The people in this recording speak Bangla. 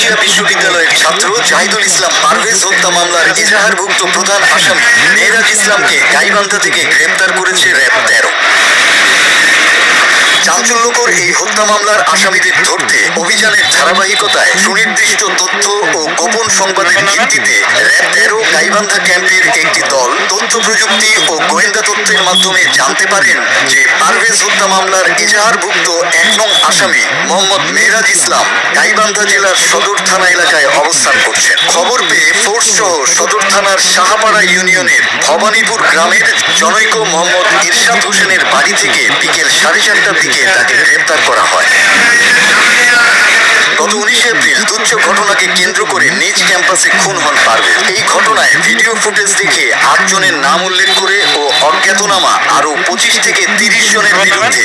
মালয়েশিয়া বিশ্ববিদ্যালয়ের ছাত্র জাহিদুল ইসলাম পারভেজ হত্যা মামলার এজাহারভুক্ত প্রধান আসামি মেহরাজ ইসলামকে গাইবান্ধা থেকে গ্রেপ্তার করেছে র্যাব 13। চাঞ্চল্যকর এই হত্যা মামলার আসামিদের ধরতে অভিযানের ধারাবাহিকতায় সুনির্দিষ্ট তথ্য ও গোপন সংবাদের ভিত্তিতে র্যাব 13 গাইবান্ধা ক্যাম্পের একটি দল তথ্য প্রযুক্তি ও গোয়েন্দা তথ্যের মাধ্যমে জানতে পারেন যে পারভেজ হত্যা মামলার এজাহারভুক্ত 1 নং আসামি মোহাম্মদ মেহরাজ ইসলাম গাইবান্ধা জেলার সদর থানা এলাকায় অবস্থান করছেন। খবর পেয়ে ফোর্স সহ সদর থানার সাহাপাড়া ইউনিয়নের ভবানীপুর গ্রামের জনৈক মোহাম্মদ ইরশাদ হোসেনের বাড়ি থেকে বিকেল 4:30টার দিকে তাকে গ্রেপ্তার করা হয়। গত 19 এপ্রিল তুচ্ছ ঘটনাকে কেন্দ্র করে নিজ ক্যাম্পাসে খুন হন পারভেজ। এই ঘটনায় ভিডিও ফুটেজ দেখে 8 জনের নাম উল্লেখ করে ও অজ্ঞাতনামা আরো 25 থেকে 30 জনের বিরুদ্ধে